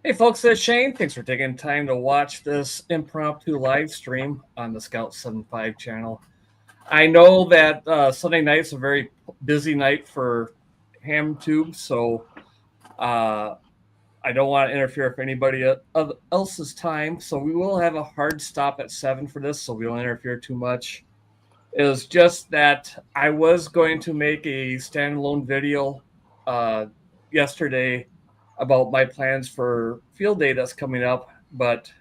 Hey folks, it's Shane. Thanks for taking time to watch this impromptu live stream on the Scout 75 channel. I know that Sunday night's a very busy night for HamTube, so I don't want to interfere with anybody else's time. So we will have a hard stop at 7 for this, so we won't interfere too much. It was just that I was going to make a standalone video yesterday about my plans for field day that's coming up, but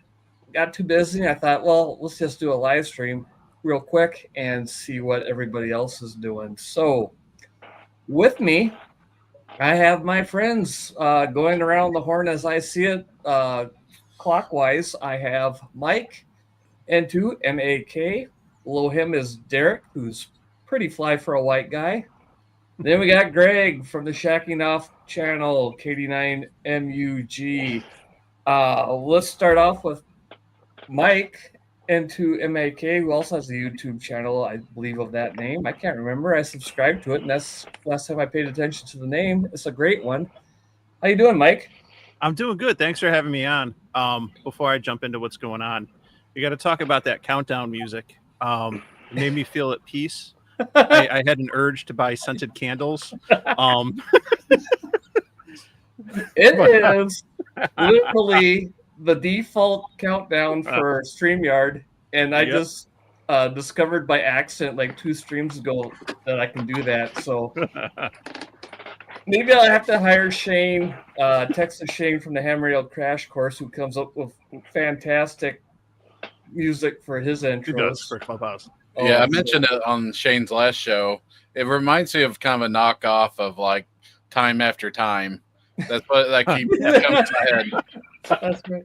got too busy. I thought, well, let's just do a live stream real quick and see what everybody else is doing. So with me, I have my friends going around the horn as I see it clockwise. I have Mike into MAK. Below him is Derek, who's pretty fly for a white guy. Then we got Greg from the Shacking Off channel, KD9MUG. Let's start off with Mike into MAK, who also has a YouTube channel, I believe, of that name. I can't remember. I subscribed to it, and that's last time I paid attention to the name. It's a great one. How you doing, Mike? I'm doing good. Thanks for having me on. Before I jump into what's going on, we got to talk about that countdown music. It made me feel at peace. I had an urge to buy scented candles. It is literally the default countdown for StreamYard, and I just discovered by accident like 2 streams ago that I can do that. So maybe I'll have to hire Shane, Texas Shane from the HamRail Crash Course, who comes up with fantastic music for his intros. He does for Clubhouse. Yeah, I mentioned it on Shane's last show. It reminds me of kind of a knockoff of like Time After Time. That's what like keeps coming to my head. That's right.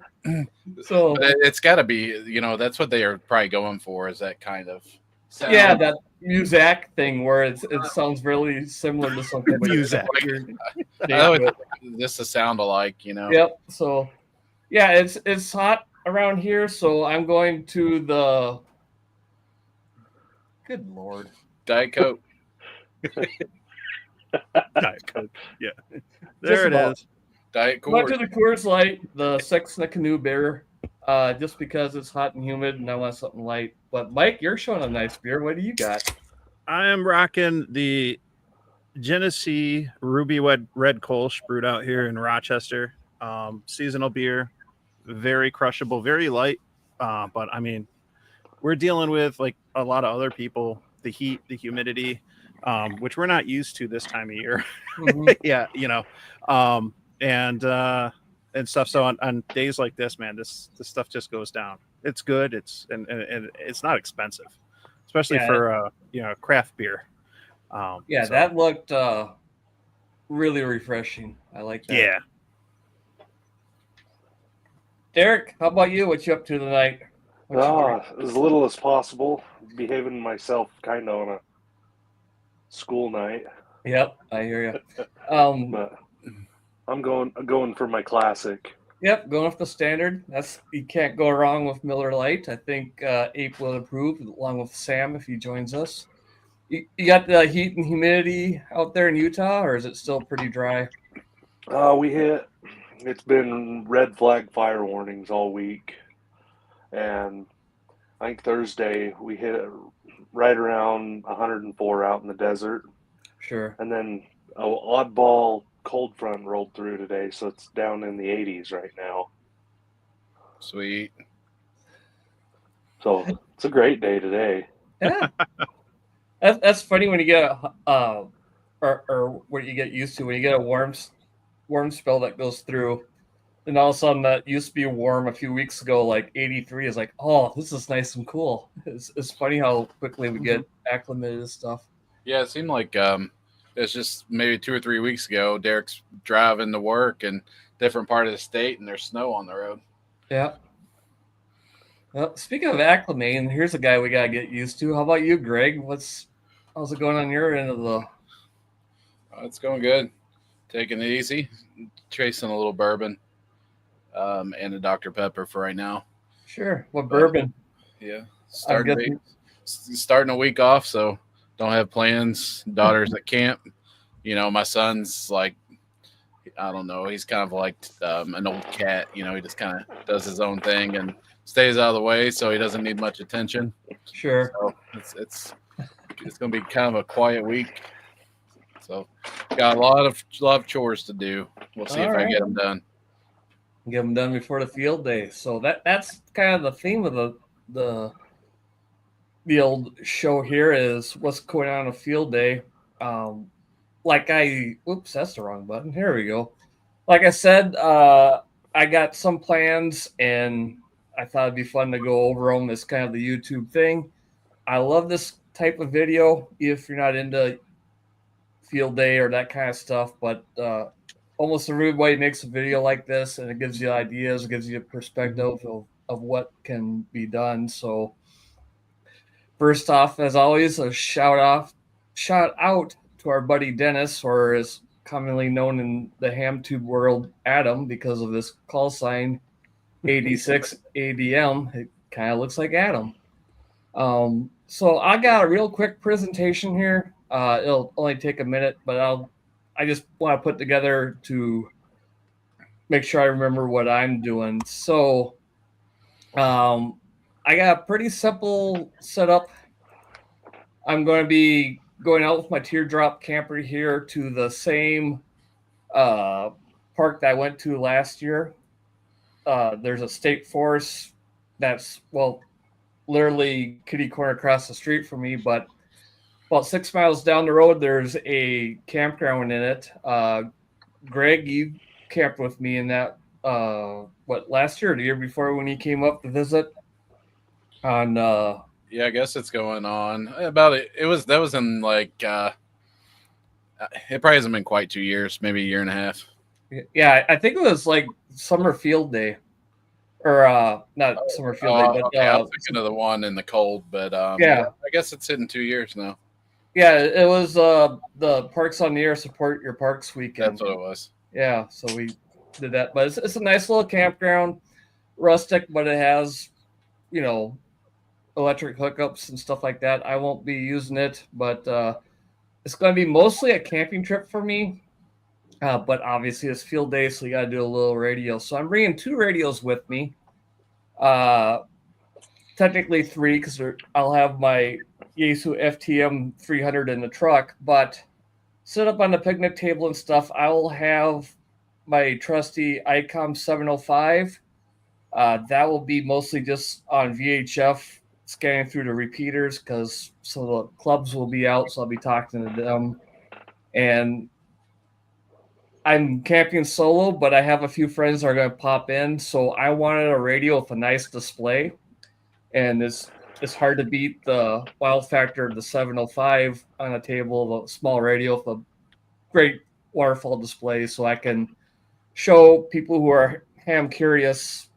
So but it's got to be, that's what they are probably going for, is that kind of sound. Yeah, that Muzak thing where it sounds really similar to something. Muzak. Just a sound alike, Yep. So yeah, it's hot around here, so I'm going to the. Good Lord. Diet Coke. Diet Coke. Yeah. There it is. Diet Coke. Went to the Coors Light, the Sex in a Canoe beer, just because it's hot and humid and I want something light. But Mike, you're showing a nice beer. What do you got? I am rocking the Genesee Ruby Red Kolsch brewed out here in Rochester. Seasonal beer, very crushable, very light. But I mean, we're dealing with like a lot of other people, the heat, the humidity, which we're not used to this time of year. Mm-hmm. Yeah, and stuff. So on days like this, man, this stuff just goes down. It's good. It's and it's not expensive, especially for craft beer. That looked really refreshing. I like that. Yeah. Derek, how about you? What you up to tonight? As little as possible. Behaving myself kind of on a school night. Yep, I hear you. But I'm going for my classic. Yep, going off the standard. You can't go wrong with Miller Lite. I think Ape will approve, along with Sam if he joins us. You got the heat and humidity out there in Utah, or is it still pretty dry? It's been red flag fire warnings all week. And I think Thursday we hit it right around 104 out in the desert. Sure. And then an oddball cold front rolled through today, so it's down in the 80s right now. Sweet. So it's a great day today. Yeah. That's funny when you get or what you get used to when you get a warm spell that goes through. And all of a sudden, that used to be warm a few weeks ago, like 83 is like, oh, this is nice and cool. It's funny how quickly we get acclimated to stuff. Yeah, it seemed like it's just maybe 2 or 3 weeks ago, Derek's driving to work in different part of the state, and there's snow on the road. Yeah. Well, speaking of acclimating, here's a guy we got to get used to. How about you, Greg? How's it going on your end of the... It's going good. Taking it easy. Chasing a little bourbon. And a Dr. Pepper for right now. Sure. What bourbon? Yeah. Starting a week off, so don't have plans. Daughter's at camp. My son's like, I don't know. He's kind of like an old cat. He just kind of does his own thing and stays out of the way, so he doesn't need much attention. Sure. So it's going to be kind of a quiet week. So got a lot of chores to do. We'll see if I get them done. Get them done before the field day. So that's kind of the theme of the old show here is what's going on a field day. Oops, that's the wrong button. Here we go. Like I said, I got some plans, and I thought it'd be fun to go over them. It's kind of the YouTube thing. I love this type of video if you're not into field day or that kind of stuff, but almost everybody makes a video like this, and it gives you ideas, it gives you a perspective of what can be done. So first off, as always, a shout out to our buddy Dennis, or as commonly known in the HamTube world, Adam, because of this call sign 86 ADM. It kind of looks like Adam. So I got a real quick presentation here. It'll only take a minute, but I just want to put together to make sure I remember what I'm doing. So I got a pretty simple setup. I'm going to be going out with my teardrop camper here to the same park that I went to last year. There's a state forest that's, literally kitty corner across the street from me, but about 6 miles down the road, there's a campground in it. Greg, you camped with me in that, last year or the year before when he came up to visit on, yeah, I guess it's going on about it. That was in like, it probably hasn't been quite 2 years, maybe a year and a half. Yeah, I think it was like summer field day. Or not summer field day, but okay. I was thinking of the one in the cold, but yeah, I guess it's hitting 2 years now. Yeah, it was the Parks on the Air Support Your Parks weekend. That's what it was. Yeah, so we did that, but it's a nice little campground, rustic, but it has, electric hookups and stuff like that. I won't be using it, but it's going to be mostly a camping trip for me. But obviously it's field day, so you got to do a little radio. So I'm bringing 2 radios with me. Technically 3, because I'll have my Yaesu FTM 300 in the truck. But set up on the picnic table and stuff, I will have my trusty ICOM 705. That will be mostly just on VHF, scanning through the repeaters, because some of the clubs will be out, so I'll be talking to them. And I'm camping solo, but I have a few friends that are going to pop in, so I wanted a radio with a nice display, and it's hard to beat the wow factor of the 705 on a table, the small radio with a great waterfall display, so I can show people who are ham curious,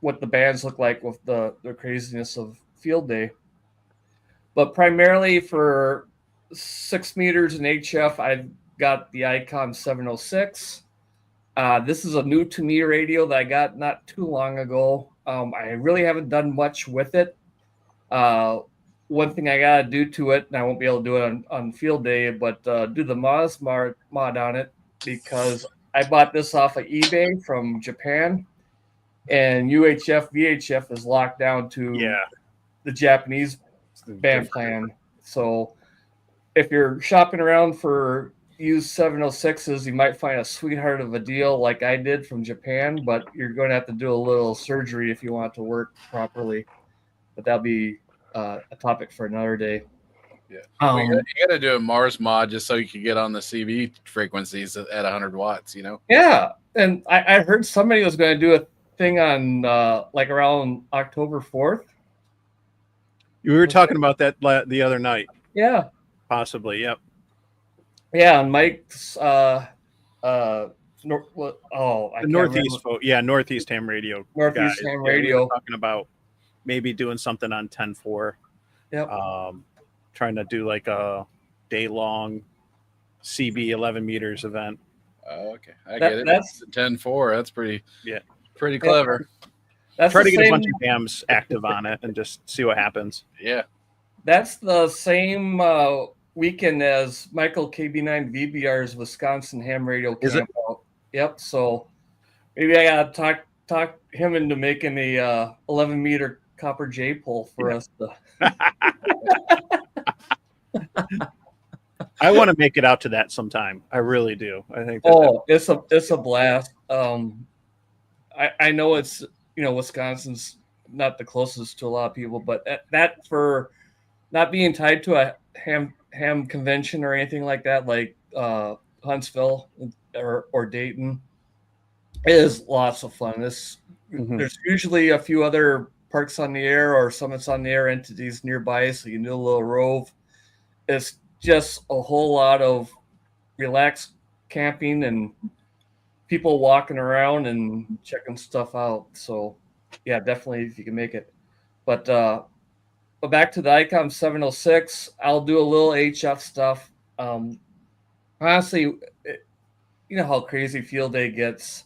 what the bands look like with the craziness of field day. But primarily for 6 meters in HF, I've got the ICOM 706. This is a new to me radio that I got not too long ago. I really haven't done much with it. One thing I got to do to it, and I won't be able to do it on field day, but do the MOS mod on it, because I bought this off of eBay from Japan, and UHF VHF is locked down to the Japanese band plan. So if you're shopping around for used 706s, you might find a sweetheart of a deal like I did from Japan, but you're going to have to do a little surgery if you want it to work properly. But that'll be a topic for another day. Yeah, you got to do a Mars mod just so you can get on the CV frequencies at 100 watts. Yeah, and I heard somebody was going to do a thing on around October 4th. We were talking about that the other night. Yeah, possibly. Yep. Yeah, and Mike's Northeast Ham Radio. Northeast Ham Radio. We were talking about maybe doing something on 10-4. Yep. Trying to do like a day-long CB 11 meters event. Okay, I get it. That's 10-4. That's pretty clever. That's try to get a bunch of hams active on it and just see what happens. Yeah. That's the same weekend as Michael KB9 VBR's Wisconsin ham radio Is it? camp out. Yep. So maybe I gotta talk him into making a 11-meter copper J pole for us. I want to make it out to that sometime. I really do. I think. It's a blast. I know it's Wisconsin's not the closest to a lot of people, but that for not being tied to a ham convention or anything like that, like Huntsville or Dayton, is lots of fun. There's usually a few other parks on the air or summits on the air entities nearby, so you can do a little rove. It's just a whole lot of relaxed camping and people walking around and checking stuff out. So yeah, definitely if you can make it. But back to the ICOM 706, I'll do a little HF stuff. Honestly, you know how crazy field day gets.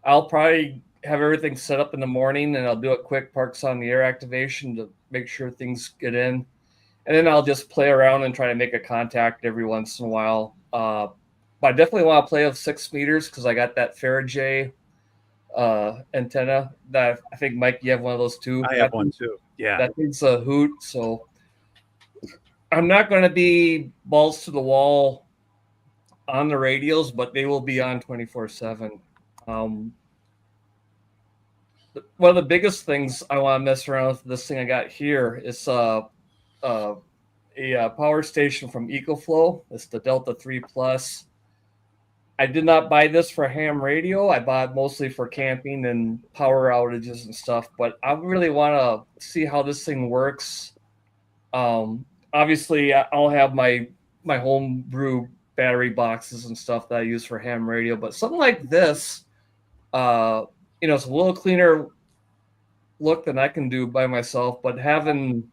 I'll probably have everything set up in the morning, and I'll do a quick parks on the air activation to make sure things get in. And then I'll just play around and try to make a contact every once in a while. But I definitely want to play with 6 meters because I got that Faraday antenna that I think, Mike, you have one of those too. I have one too. Yeah. That thing's a hoot. So I'm not going to be balls to the wall on the radios, but they will be on 24/7. One of the biggest things I want to mess around with this thing I got here is a power station from EcoFlow. It's the Delta 3 Plus. I did not buy this for ham radio. I bought it mostly for camping and power outages and stuff, but I really want to see how this thing works. Obviously, I'll have my home brew battery boxes and stuff that I use for ham radio, but something like this, it's a little cleaner look than I can do by myself, but having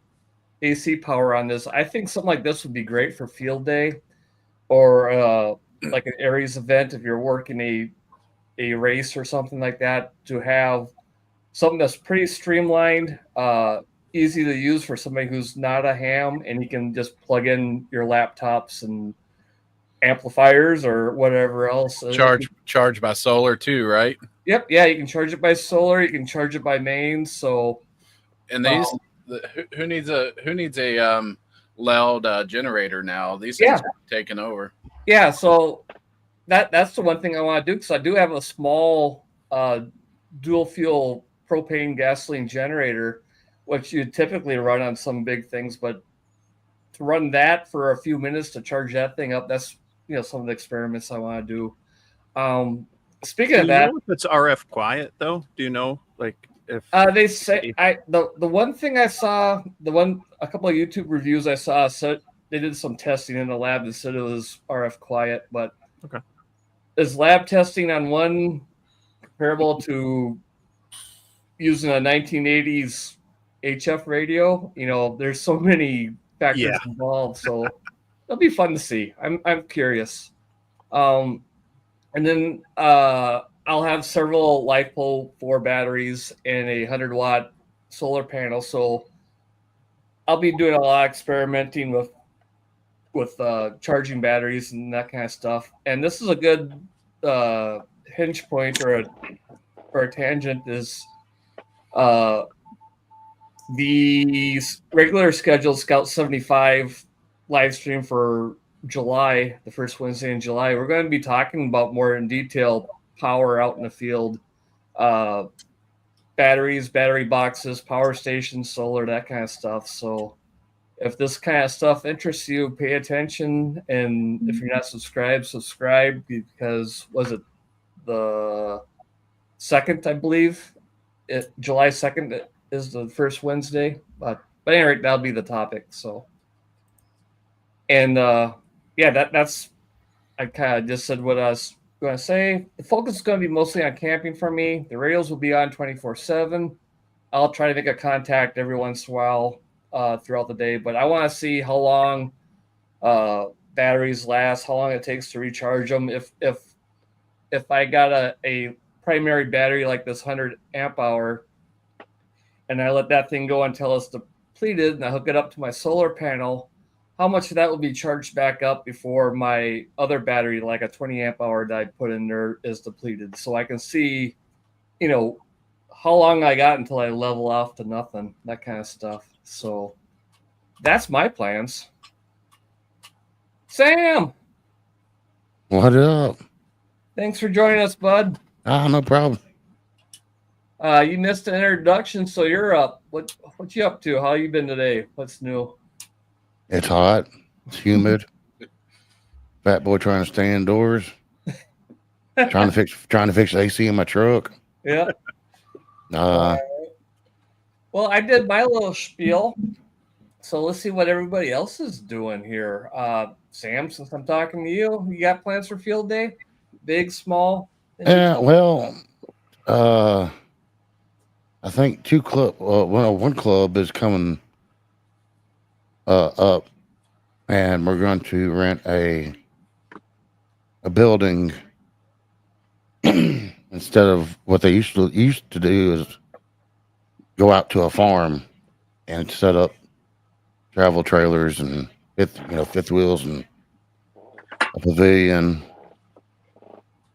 AC power on this, I think something like this would be great for field day or like an Aries event if you're working a race or something like that, to have something that's pretty streamlined, easy to use for somebody who's not a ham, and you can just plug in your laptops and amplifiers or whatever else. Charge by solar too, right? Yep. Yeah, you can charge it by solar. You can charge it by mains. So, and these who needs a loud generator now? These things are taking over. Yeah. So that's the one thing I want to do, because I do have a small dual fuel propane gasoline generator, which you typically run on some big things, but to run that for a few minutes to charge that thing up, that's some of the experiments I want to do. Speaking of that, if it's RF quiet though, do you know, like if they say the one thing I saw, a couple of YouTube reviews I saw said they did some testing in the lab and said it was RF quiet, but okay, is lab testing on one comparable to using a 1980s HF radio? There's so many factors involved, so it'll be fun to see. I'm curious. And then I'll have several LiFePo 4 batteries and a 100-watt solar panel. So I'll be doing a lot of experimenting with charging batteries and that kind of stuff. And this is a good hinge point or a tangent is the regular scheduled Scout 75 live stream for July, the first Wednesday in July. We're going to be talking about more in detail power out in the field, batteries, battery boxes, power stations, solar, that kind of stuff. So if this kind of stuff interests you, pay attention. And if you're not subscribed, subscribe, because was it the 2nd, I believe? July 2nd is the first Wednesday. But anyway, that'll be the topic. So, and that's, I kind of just said what I was going to say. The focus is going to be mostly on camping for me. The radios will be on 24/7. I'll try to make a contact every once in a while throughout the day, but I want to see how long batteries last, how long it takes to recharge them. If I got a primary battery like this 100 amp hour, and I let that thing go until it's depleted, and I hook it up to my solar panel, how much of that will be charged back up before my other battery, like a 20 amp hour that I put in there, is depleted. So I can see, how long I got until I level off to nothing, that kind of stuff. So that's my plans. Sam, What up? thanks for joining us, bud. No problem. You missed the introduction, so you're up. What you up to? How you been today? What's new? It's hot. It's humid. Fat boy trying to stay indoors. trying to fix the AC in my truck. Yeah. Uh, Well, I did my little spiel, so let's see what everybody else is doing here. Sam, since I'm talking to you, you got plans for field day? Big, small? yeah. Well, I think one club is coming up, and we're going to rent a building instead of what they used to do is go out to a farm and set up travel trailers and fifth wheels and a pavilion.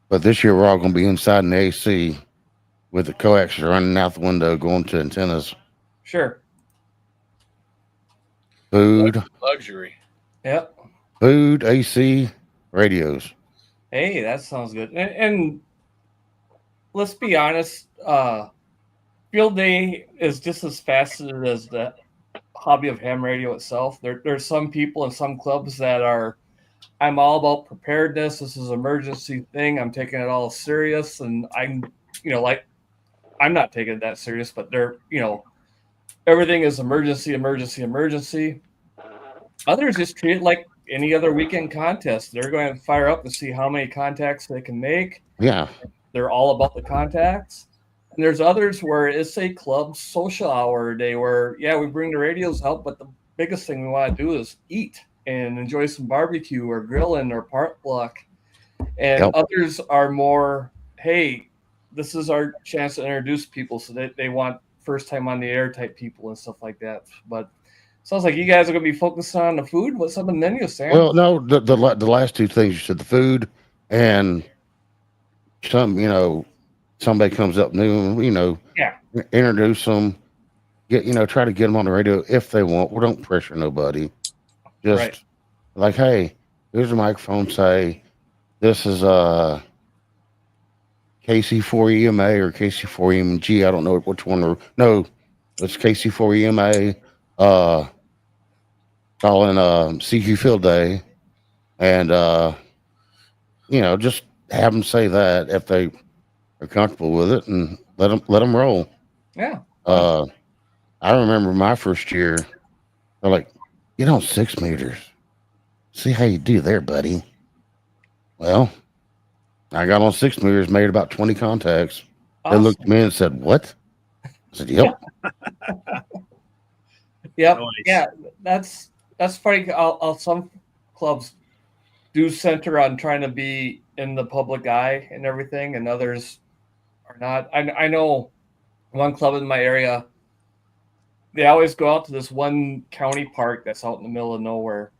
But this year we're all going to be inside in the AC with the coax running out the window, going to antennas. Sure. Food. Luxury. Yep. Food, AC, radios. Hey, that sounds good. And let's be honest, field day is just as faceted as the hobby of ham radio itself. There's some people in some clubs that are, I'm all about preparedness. This is an emergency thing. I'm taking it all serious, and I'm not taking it that serious, but they're, everything is emergency. Others just treat it like any other weekend contest. They're going to fire up to see how many contacts they can make. Yeah. They're all about the contacts. And there's others where it's a club social hour day where, we bring the radios out, but the biggest thing we want to do is eat and enjoy some barbecue or grilling or potluck. And others are more, hey, this is our chance to introduce people, so they want first time on the air type people and stuff like that. But sounds like you guys are going to be focused on the food. What's on the menu, Sam? Well, no, the last two things you said, the food and somebody comes up new, introduce them, try to get them on the radio if they want. We don't pressure nobody. Just like, hey, here's a microphone. Say, this is KC4EMA or KC4EMG. I don't know which one. No, it's KC4EMA. Calling CQ Field Day, and just have them say that if they are comfortable with it, and let them roll. Yeah. I remember my first year. They're like, "Get on 6 meters. See how you do there, buddy." Well, I got on 6 meters, made about 20 contacts. Awesome. They looked at me and said, "What?" I said, "Yep." Yep. Nice. Yeah, that's funny. Some clubs do center on trying to be in the public eye and everything, and others are not. I know one club in my area, they always go out to this one county park that's out in the middle of nowhere,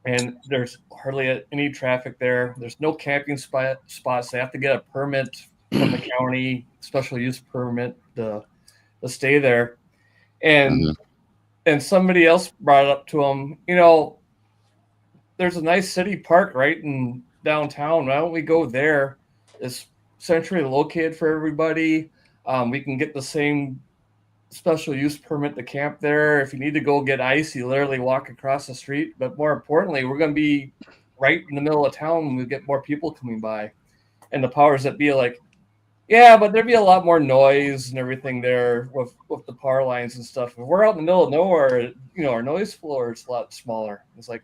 and there's hardly any traffic there. There's no camping spots. They have to get a permit from the county, special use permit to stay there. And somebody else brought it up to them, there's a nice city park right in downtown. Why don't we go there? It's centrally located for everybody. We can get the same special use permit to camp there. If you need to go get ice, you literally walk across the street. But more importantly, we're going to be right in the middle of town when we get more people coming by. And the powers that be like, yeah, but there'd be a lot more noise and everything there with the power lines and stuff. If we're out in the middle of nowhere, our noise floor is a lot smaller. It's like,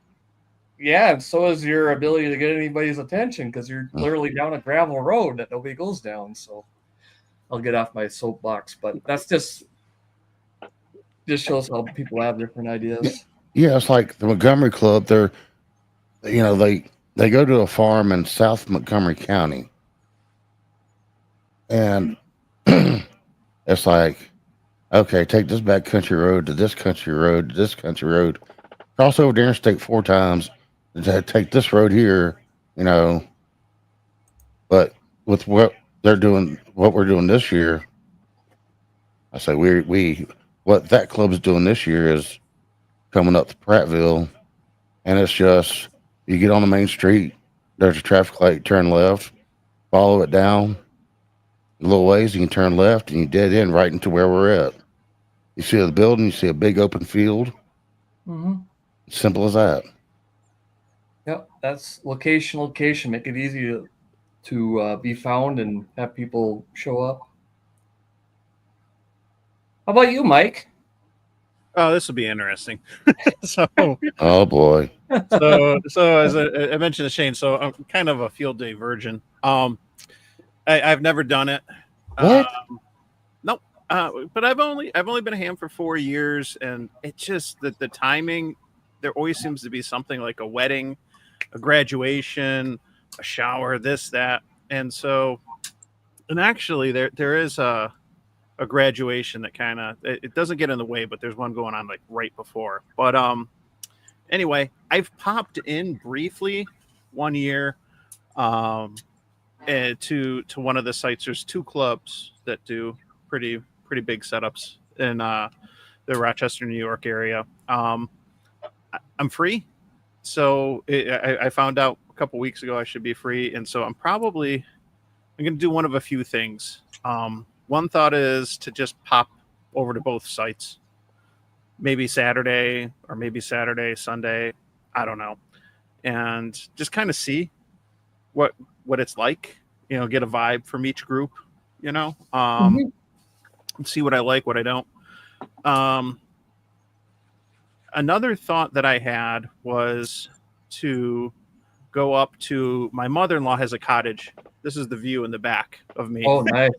yeah, and so is your ability to get anybody's attention because you're literally down a gravel road that nobody goes down. So I'll get off my soapbox, but that's just shows how people have different ideas. Yeah, it's like the Montgomery Club. They go to a farm in South Montgomery County. And it's like, okay, take this back country road to this country road to this country road. cross over the interstate 4 times to take this road here, you know. But with what we're doing this year, I say we what that club's doing this year is coming up to Prattville, and it's just you get on the main street, there's a traffic light, turn left, follow it down a little ways, you can turn left, and you dead end right into where we're at. You see the building, you see a big open field. Mm-hmm. Simple as that. Yep, that's location. Make it easy to be found and have people show up. How about you, Mike? Oh, this will be interesting. So, Oh boy. so as I mentioned to Shane, so I'm kind of a field day virgin. I've never done it. What? Nope. But I've only been a ham for 4 years, and it's just that the timing. There always seems to be something like a wedding, a graduation, a shower, this, that, and so, and actually there is a graduation that kind of it doesn't get in the way, but there's one going on like right before. But anyway, I've popped in briefly one year to one of the sites. There's 2 clubs that do pretty big setups in the Rochester, New York area. I'm free, so I found out a couple weeks ago I should be free, and so I'm going to do one of a few things. One thought is to just pop over to both sites, maybe Saturday or maybe Saturday, Sunday, I don't know, and just kind of see what it's like, you know, get a vibe from each group, you know, see what I like, what I don't. Another thought that I had was to go up to my mother-in-law has a cottage. This is the view in the back of me. Oh, nice.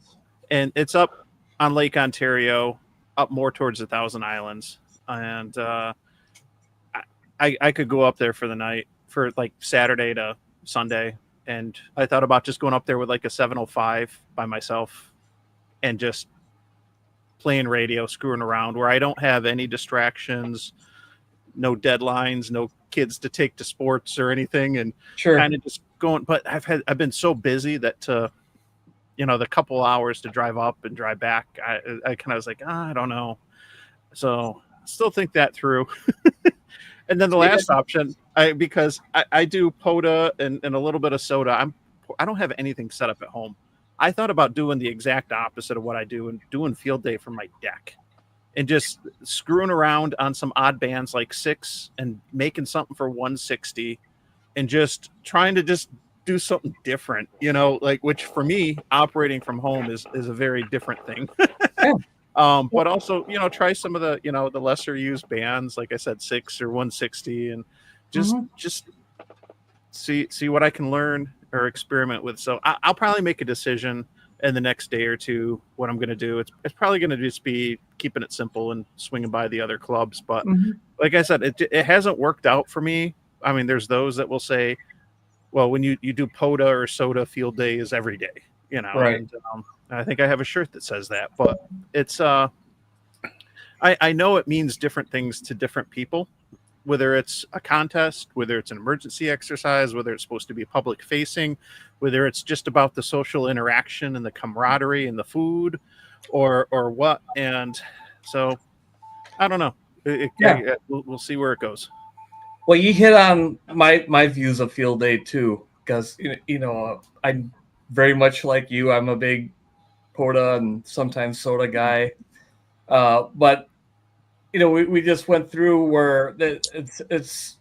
And it's up on Lake Ontario, up more towards the Thousand Islands. And I could go up there for the night, for like Saturday to Sunday. And I thought about just going up there with like a 705 by myself and just playing radio, screwing around, where I don't have any distractions, no deadlines, no kids to take to sports or anything, and Sure. kind of just going. But I've been so busy that you know, the couple hours to drive up and drive back, I kind of was like, I don't know. So still think that through. And then the last option, because I do POTA and a little bit of soda. I don't have anything set up at home. I thought about doing the exact opposite of what I do and doing field day from my deck and just screwing around on some odd bands like 6 and making something for 160 and just trying to just do something different, you know, like, which for me, operating from home is a very different thing. But also, you know, try some of the, you know, the lesser used bands, like I said, 6 or 160, and just see what I can learn or experiment with. So I'll probably make a decision in the next day or two what I'm going to do. It's probably going to just be keeping it simple and swinging by the other clubs. But like I said, it hasn't worked out for me. I mean, there's those that will say, well, when you do POTA or soda, field day is every day, you know, Right. And I think I have a shirt that says that, but it's, I know it means different things to different people, whether it's a contest, whether it's an emergency exercise, whether it's supposed to be public facing, whether it's just about the social interaction and the camaraderie and the food or what. And so I don't know. We'll see where it goes. Well, you hit on my views of field day too, because you know I'm very much like you. I'm a big POTA and sometimes soda guy, but you know we just went through where it's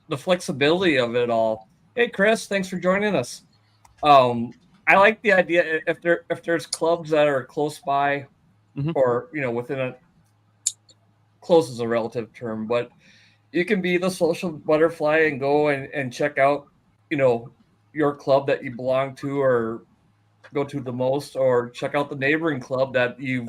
the flexibility of it all. Hey, Chris, thanks for joining us. I like the idea if there's clubs that are close by, or you know within a close is a relative term, but you can be the social butterfly and go and check out, you know, your club that you belong to or go to the most, or check out the neighboring club that you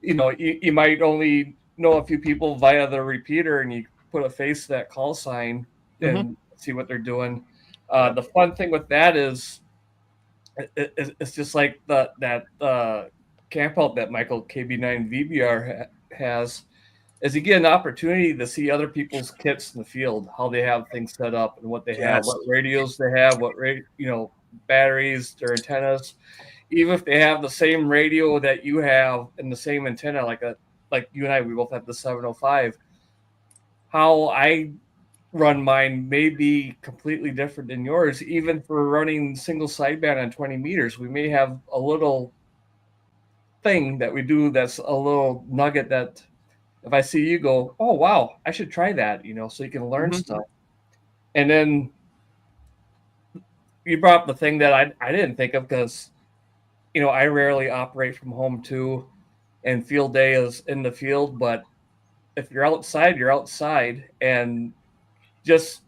know, you might only know a few people via the repeater, and you put a face to that call sign and see what they're doing. The fun thing with that is it's just like that camp out that Michael KB9 VBR has. is you get an opportunity to see other people's kits in the field, how they have things set up and what they have, Yes. what radios they have, batteries, their antennas. Even if they have the same radio that you have and the same antenna, like you and I, we both have the 705. How I run mine may be completely different than yours. Even for running single sideband on 20 meters, we may have a little thing that we do that's a little nugget that if I see you go, oh wow, I should try that, so you can learn stuff. And then you brought up the thing that I didn't think of because I rarely operate from home too, and field day is in the field. But if you're outside, you're outside, and just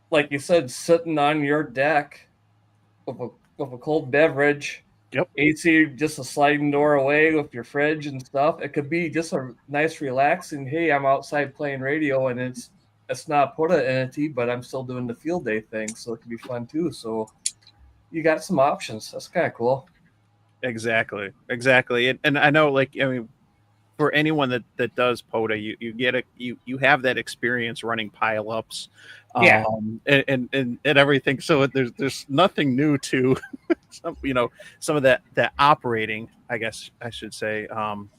like you said, sitting on your deck with a cold beverage. Yep. AC just a sliding door away with your fridge and stuff. It could be just a nice, relaxing. Hey, I'm outside playing radio, and it's not POTA entity, but I'm still doing the field day thing, so it could be fun too. So you got some options. That's kind of cool. Exactly. And I know, for anyone that does POTA, you get you have that experience running pileups, Yeah. and everything. So there's nothing new to some of that operating, I guess I should say, on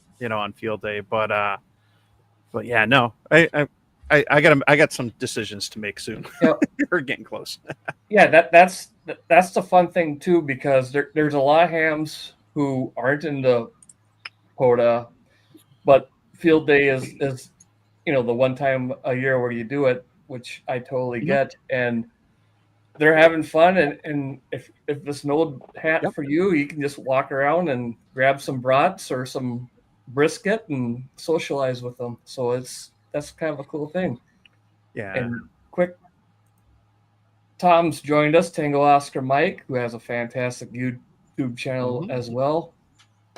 field day. But yeah, no, I got some decisions to make soon. Yep. We're getting close. Yeah, that's the fun thing too, because there's a lot of hams who aren't into POTA, but field day is the one time a year where you do it, which I totally get, and they're having fun. And if there's no hat for you, you can just walk around and grab some brats or some brisket and socialize with them. So that's kind of a cool thing. Yeah. And quick, Tom's joined us, Tango Oscar Mike, who has a fantastic YouTube channel as well.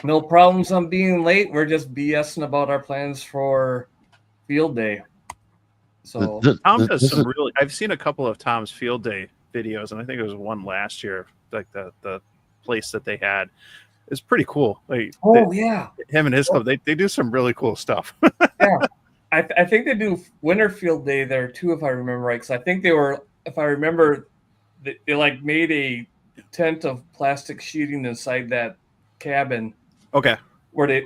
No problems on being late. We're just BSing about our plans for field day. So Tom does some really. I've seen a couple of Tom's field day videos, and I think it was one last year, like the place that they had. It's pretty cool. Yeah, him and his club, they do some really cool stuff. Yeah, I think they do winter field day there too, if I remember right. Because I think they were, if I remember, they made a tent of plastic sheeting inside that cabin. Okay. Where they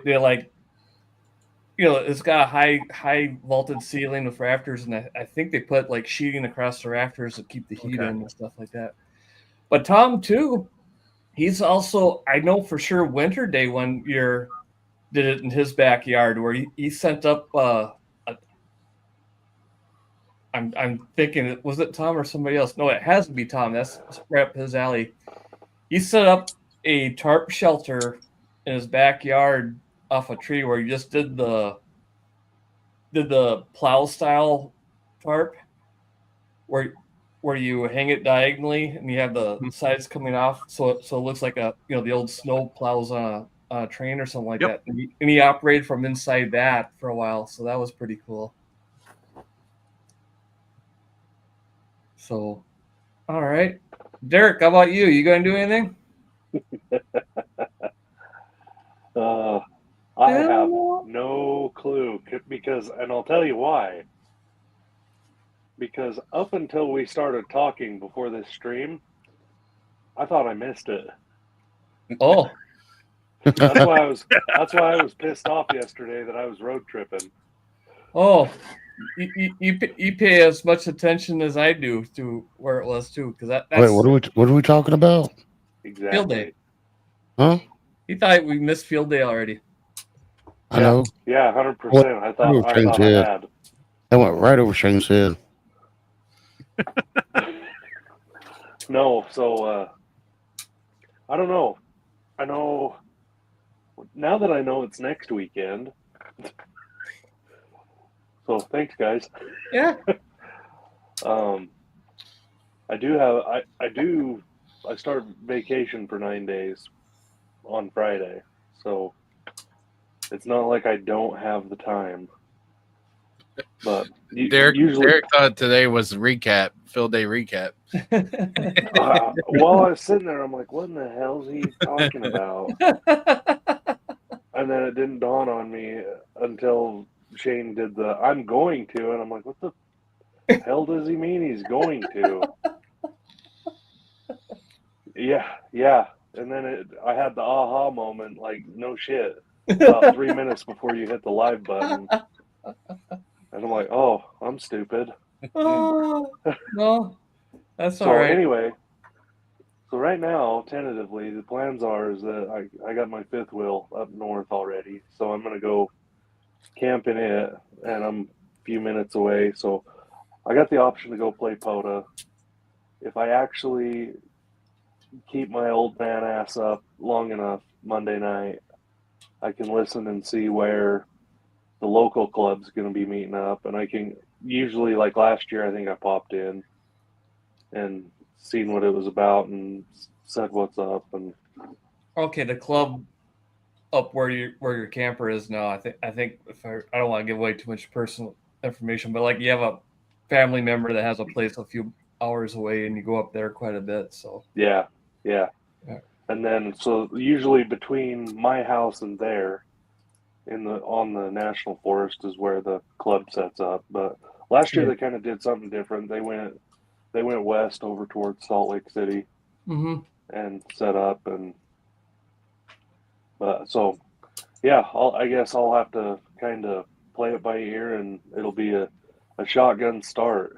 it's got a high vaulted ceiling with rafters, and I think they put sheeting across the rafters to keep the heat in and stuff like that. But Tom too, he's also, I know for sure, winter day one year did it in his backyard where he sent up I'm thinking, was it Tom or somebody else? No, it has to be Tom. That's right up his alley. He set up a tarp shelter in his backyard off a tree where he just did the plow style tarp where you hang it diagonally and you have the sides coming off, so it looks like the old snow plows on a train or something like that. And he operated from inside that for a while, so that was pretty cool. So, all right, Derek, how about you? You going to do anything? I have no clue and I'll tell you why. Because up until we started talking before this stream, I thought I missed it. Oh, that's why I was pissed off yesterday that I was road tripping. Oh, you pay as much attention as I do to where it was too, because that's wait. What are we talking about? Exactly. Field day. Huh? He thought we missed field day already. I know. Yeah, 100%. I thought I had. That went right over Shane's head. No, so I don't know. I know now that I know it's next weekend. So thanks, guys. Yeah. I start vacation for 9 days on Friday, so it's not like I don't have the time. But Derek thought today was field day recap. While I was sitting there, I'm like, what in the hell is he talking about? And then it didn't dawn on me until Shane did the "I'm going to," and I'm like, what the hell does he mean he's going to? Yeah. And then I had the aha moment, like, no shit, about 3 minutes before you hit the live button. And I'm like, oh, I'm stupid. Oh, no, that's So all right. anyway, so right now, tentatively, the plans are is that I got my fifth wheel up north already. So I'm going to go camp in it, and I'm a few minutes away. So I got the option to go play POTA. If I actually keep my old man ass up long enough Monday night, I can listen and see where the local club's going to be meeting up. And I can usually, like last year, I think I popped in and seen what it was about and said what's up. And Okay, the club up where your camper is now. I think if I don't want to give away too much personal information, but like you have a family member that has a place a few hours away, and you go up there quite a bit. So yeah. Yeah. And then so usually between my house and there, on the national forest is where the club sets up. But last year Yeah. they kind of did something different. They went west over towards Salt Lake City Mm-hmm. and set up. And but so yeah, I guess I'll have to kind of play it by ear, and it'll be a shotgun start.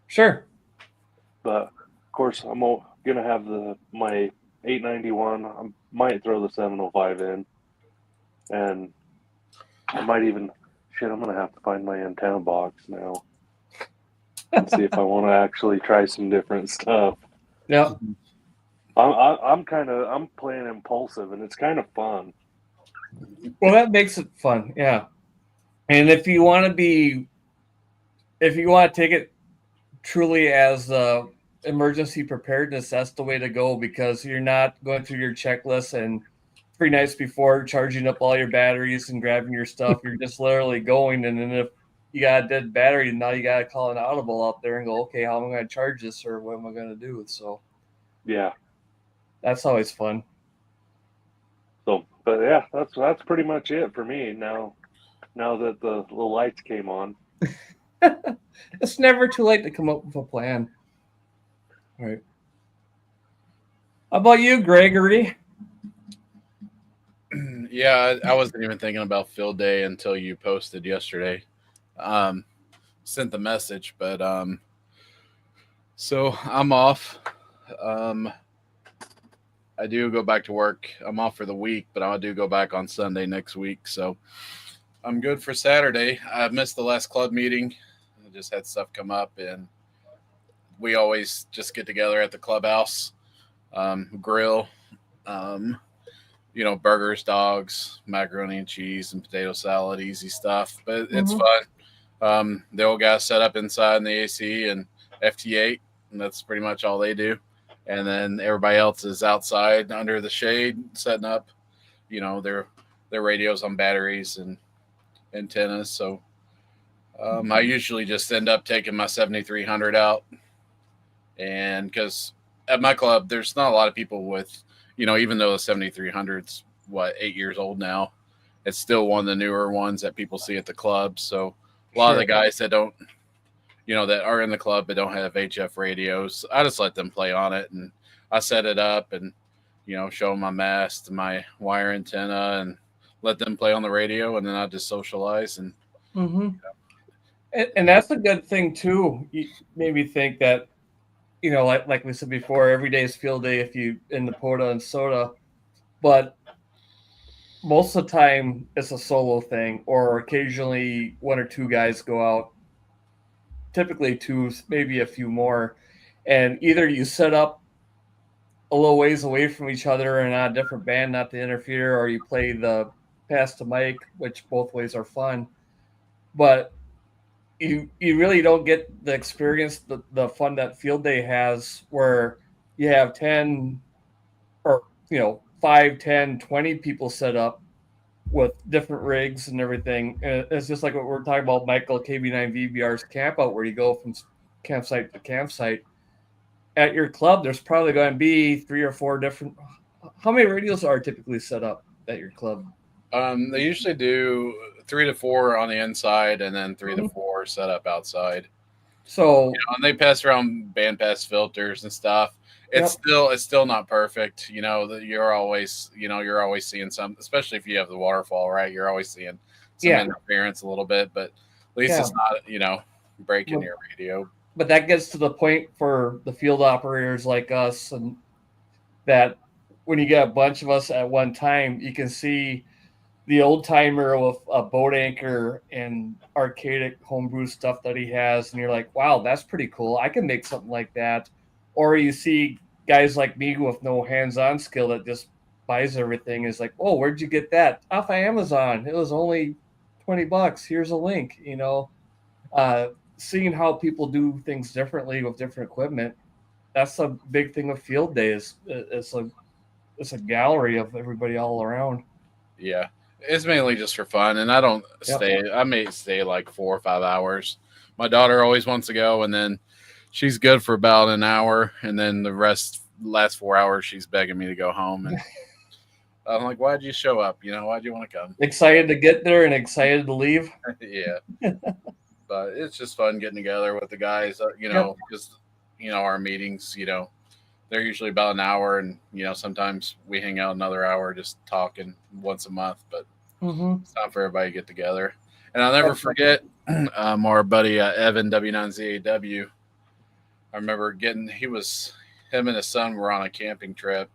Sure. But of course I'm gonna have my 891. I might throw the 705 in, and I might even I'm gonna have to find my antenna box now and see if I want to actually try some different stuff. Yeah. I'm playing impulsive, and it's kind of fun. Well, that makes it fun. Yeah. And if you want to take it truly as emergency preparedness, that's the way to go, because you're not going through your checklist and 3 nights before charging up all your batteries and grabbing your stuff. You're just literally going, and then if you got a dead battery, now you got to call an audible out there and go, okay, how am I going to charge this, or what am I going to do? So Yeah. that's always fun. So, but yeah, that's pretty much it for me now. Now that the lights came on. It's never too late to come up with a plan. All right. How about you, Gregory? Yeah, I wasn't even thinking about field day until you posted yesterday. Sent the message, but so I'm off. I do go back to work. I'm off for the week, but I do go back on Sunday next week. So I'm good for Saturday. I missed the last club meeting. I just had stuff come up, and we always just get together at the clubhouse, grill, burgers, dogs, macaroni and cheese, and potato salad, easy stuff. But it's fun. The old guys set up inside in the AC and FT8, and that's pretty much all they do. And then everybody else is outside under the shade setting up, their radios on batteries and antennas. So I usually just end up taking my 7300 out, and because at my club there's not a lot of people with, even though the 7300's 8 years old now, it's still one of the newer ones that people see at the club. So a lot of the guys that don't, that are in the club but don't have HF radios, I just let them play on it, and I set it up and, show them my mast, my wire antenna, and let them play on the radio, and then I just socialize. And and that's a good thing too. You maybe think that, like we said before, every day is field day if you in the POTA and SOTA, but most of the time it's a solo thing, or occasionally one or two guys go out, typically two, maybe a few more, and either you set up a little ways away from each other and on a different band not to interfere, or you play the pass the mic, which both ways are fun, but you really don't get the experience, the fun that field day has, where you have 10 or 5, 10, 20 people set up with different rigs and everything. And it's just like what we're talking about, Michael KB9VBR's camp out, where you go from campsite to campsite. At your club, there's probably going to be 3 or 4 different. How many radios are typically set up at your club? They usually do 3 to 4 on the inside, and then 3 to 4 set up outside. So, And they pass around bandpass filters and stuff. It's still not perfect. You're always seeing some, especially if you have the waterfall, right? You're always seeing some interference a little bit, but at least it's not breaking your radio. But that gets to the point for the field operators like us, and that when you get a bunch of us at one time, you can see the old timer with a boat anchor and archaic homebrew stuff that he has, and you're like, wow, that's pretty cool. I can make something like that. Or you see guys like me with no hands-on skill that just buys everything. Is like, oh, where'd you get that? Off of Amazon. It was only $20. Here's a link. Seeing how people do things differently with different equipment. That's a big thing of field days. It's a gallery of everybody all around. Yeah. It's mainly just for fun, and I don't stay. I may stay like 4 or 5 hours. My daughter always wants to go, and then she's good for about an hour, and then the last 4 hours, she's begging me to go home. And I'm like, "Why'd you show up? Why'd you want to come?" Excited to get there and excited to leave. Yeah, but it's just fun getting together with the guys. Because our meetings, they're usually about an hour, and sometimes we hang out another hour just talking once a month, but it's time for everybody to get together. And I'll never forget our buddy Evan W9ZAW. I remember him and his son were on a camping trip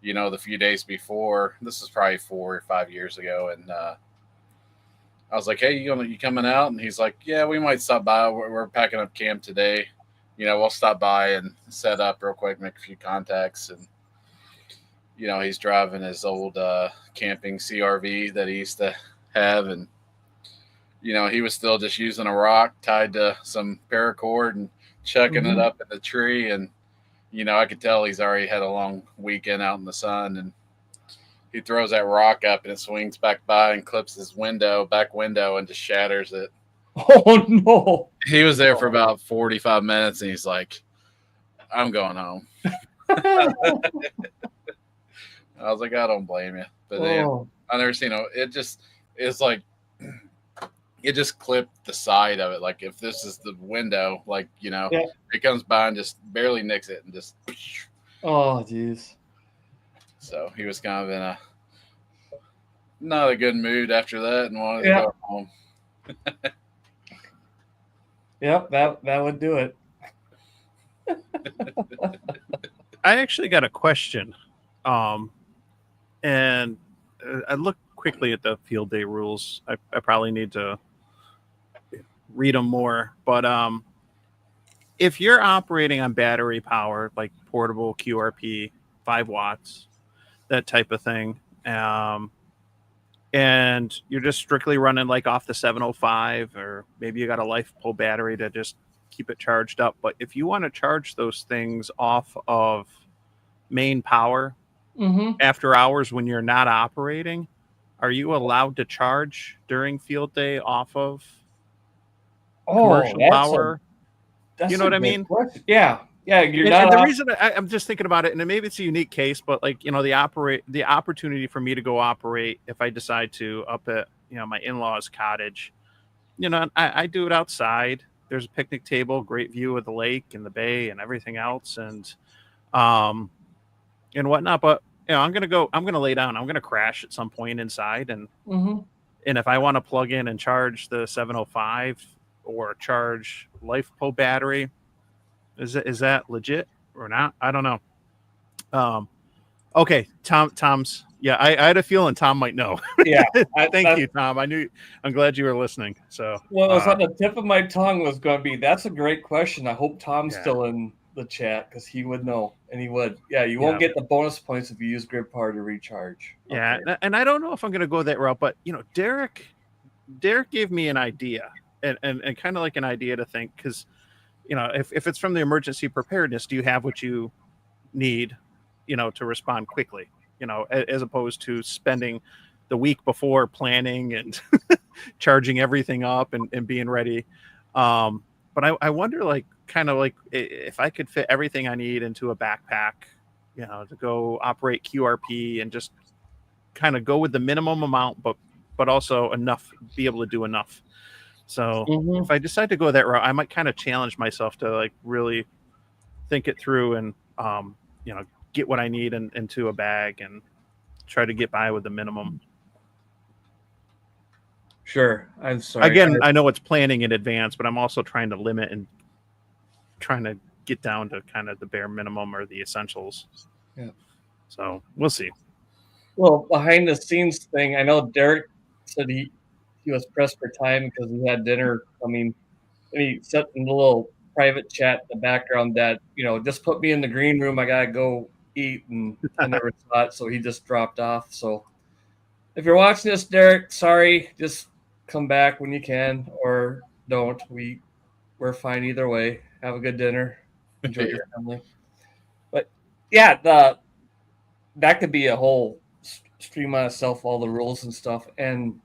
the few days before. This is probably 4 or 5 years ago, and I was like, hey, you coming out? And he's like, yeah, we might stop by. We're packing up camp today. We'll stop by and set up real quick, make a few contacts. And, he's driving his old camping CRV that he used to have. And, he was still just using a rock tied to some paracord and chucking it up in the tree. And, I could tell he's already had a long weekend out in the sun. And he throws that rock up and it swings back by and clips his back window, and just shatters it. Oh, no. He was there for about 45 minutes, and he's like, I'm going home. I was like, I don't blame you. But I've never seen it. It's like, it just clipped the side of it. Like, if this is the window, it comes by and just barely nicks it and just. Oh, jeez. So he was kind of in not a good mood after that and wanted to go home. Yep, that would do it. I actually got a question. And I looked quickly at the field day rules. I probably need to read them more. But if you're operating on battery power, like portable QRP, 5 watts, that type of thing, and you're just strictly running like off the 705, or maybe you got a LifePo battery to just keep it charged up. But if you want to charge those things off of main power after hours when you're not operating, are you allowed to charge during field day off of commercial power? You know what I mean? Question. Yeah. You're and the reason I'm just thinking about it, and maybe it's a unique case, but the opportunity for me to go operate if I decide to up at my in-laws' cottage, I do it outside. There's a picnic table, great view of the lake and the bay and everything else, and whatnot. But I'm gonna lay down. I'm gonna crash at some point inside, and if I want to plug in and charge the 705 or charge LifePo battery. Is that legit or not? I don't know. Okay, Tom's. Yeah, I had a feeling Tom might know. Yeah, thank you, Tom. I'm glad you were listening. So, well, it was on the tip of my tongue was going to be. That's a great question. I hope Tom's still in the chat because he would know, and he would. Yeah, you won't get the bonus points if you use grid power to recharge. Yeah, okay. And I don't know if I'm going to go that route, but Derek gave me an idea, and kind of like an idea to think, because. If it's from the emergency preparedness, do you have what you need, to respond quickly, as opposed to spending the week before planning and charging everything up and being ready. But I wonder, if I could fit everything I need into a backpack, to go operate QRP and just kind of go with the minimum amount, but also enough, be able to do enough. So if I decide to go that route, I might kind of challenge myself to like really think it through and, get what I need into a bag and try to get by with the minimum. Sure. I'm sorry. Again, I know it's planning in advance, but I'm also trying to limit and trying to get down to kind of the bare minimum or the essentials. Yeah. So we'll see. Well, behind the scenes thing, I know Derek said he was pressed for time because he had dinner coming, and he set in the little private chat in the background that, just put me in the green room. I gotta go eat, and I never saw it, so he just dropped off. So if you're watching this, Derek, sorry, just come back when you can or don't. We're fine either way. Have a good dinner. Enjoy your family. But yeah, that could be a whole stream on itself, all the rules and stuff. And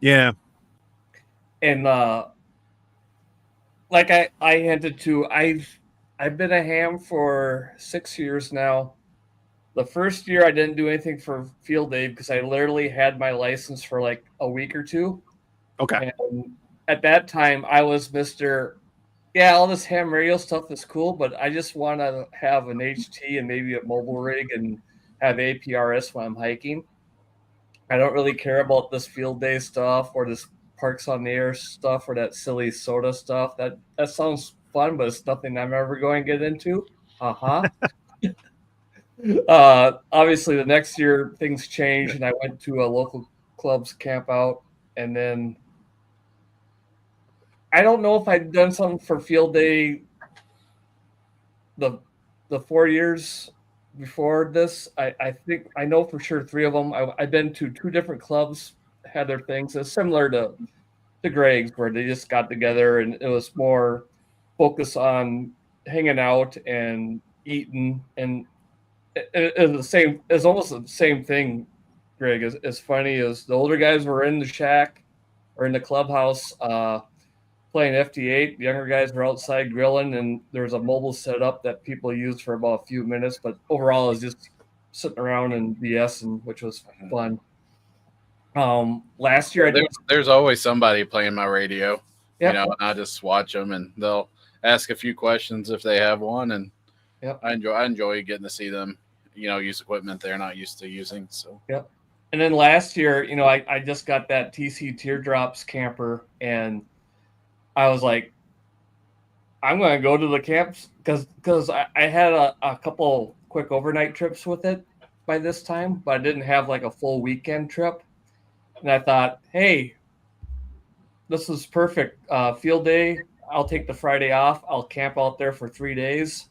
like I hinted to, I've been a ham for 6 years now. The first year I didn't do anything for field day because I literally had my license for like a week or two. Okay. And at that time I was Mr. Yeah, all this ham radio stuff is cool, but I just want to have an HT and maybe a mobile rig and have APRS when I'm hiking. I don't really care about this field day stuff or this parks on the air stuff or that silly soda stuff. That sounds fun, but it's nothing I'm ever going to get into. Obviously, the next year things changed, and I went to a local club's camp out, and then I don't know if I'd done something for field day the 4 years before this. I think I know for sure 3 of them. I've been to 2 different clubs, had their things. It's similar to Greg's, where they just got together and it was more focused on hanging out and eating, and it's almost the same thing. Greg, as funny as the older guys were in the shack or in the clubhouse playing FD8, the younger guys were outside grilling, and there's a mobile setup that people use for about a few minutes, but overall is just sitting around and BSing, which was fun. Last year, there's always somebody playing my radio, and I just watch them, and they'll ask a few questions if they have one, and I enjoy getting to see them, use equipment they're not used to using. So and then last year, I just got that TC Teardrops camper, and I was like, I'm going to go to the camps because I had a couple quick overnight trips with it by this time, but I didn't have like a full weekend trip. And I thought, hey, this is perfect. Field day. I'll take the Friday off. I'll camp out there for 3 days.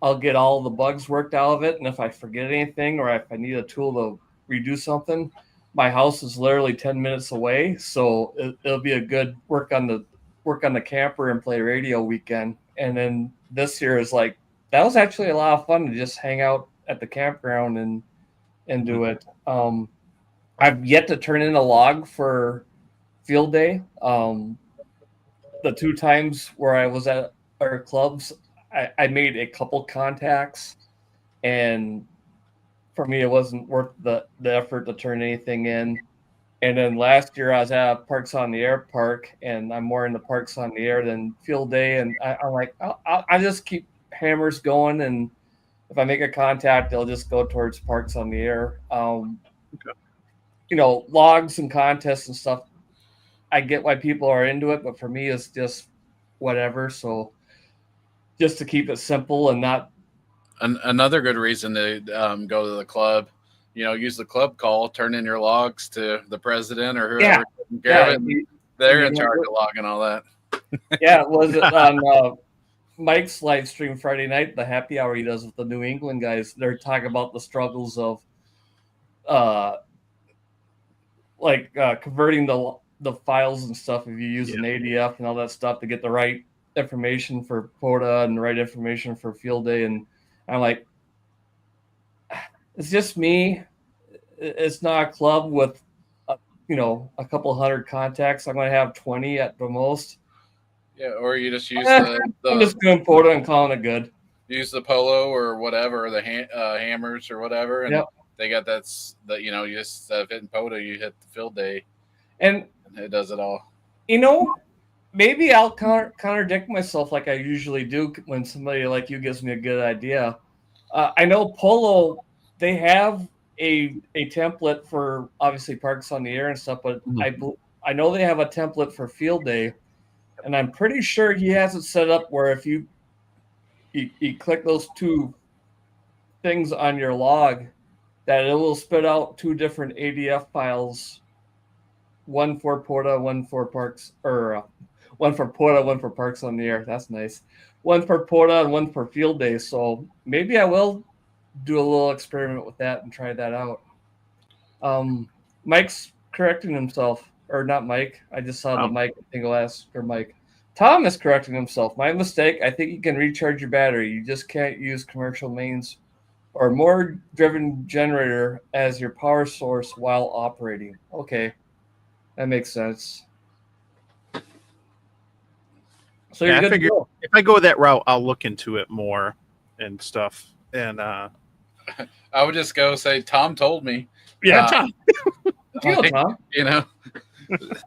I'll get all the bugs worked out of it. And if I forget anything or if I need a tool to redo something, my house is literally 10 minutes away. So it'll be a good work on the camper and play radio weekend. And then this year is like, that was actually a lot of fun to just hang out at the campground and do it. I've yet to turn in a log for field day. The 2 times where I was at our clubs, I made a couple contacts, and for me, it wasn't worth the effort to turn anything in. And then last year I was at Parks on the Air park, and I'm more into Parks on the Air than field day. And I'm like, I just keep hammers going, and if I make a contact, they'll just go towards Parks on the Air. Logs and contests and stuff, I get why people are into it, but for me, it's just whatever. So just to keep it simple and not. Another good reason to go to the club, use the club call, turn in your logs to the president or whoever. They're in charge of logging all that. Was it on Mike's live stream Friday night, the happy hour he does with the New England guys? They're talking about the struggles of converting the files and stuff if you use an ADF and all that stuff to get the right information for POTA and the right information for field day. And I'm like, it's just me. It's not a club with, a couple hundred contacts. I'm going to have 20 at the most. Yeah, or you just use I'm just doing POTA and calling it good. Use the polo or whatever, the hammers or whatever, and they got that you just instead of hitting POTA, you hit the field day, And it does it all. Maybe I'll contradict myself like I usually do when somebody like you gives me a good idea. I know Polo, they have a template for obviously parks on the air and stuff, but I know they have a template for field day, and I'm pretty sure he has it set up where if you click those two things on your log, that it will spit out two different ADF files, one for POTA, one for parks, or one for POTA, one for parks on the air. That's nice. One for POTA and one for field day. So maybe I will do a little experiment with that and try that out. Mike's correcting himself, or not Mike. I just saw the Mike thing last, or Mike. Tom is correcting himself. My mistake. I think you can recharge your battery. You just can't use commercial mains or more driven generator as your power source while operating. Okay, that makes sense. So Yeah, you're I good figure to go. if I go that route, I'll look into it more and stuff. And I would just go say, Tom told me. Tom. Deal, Tom.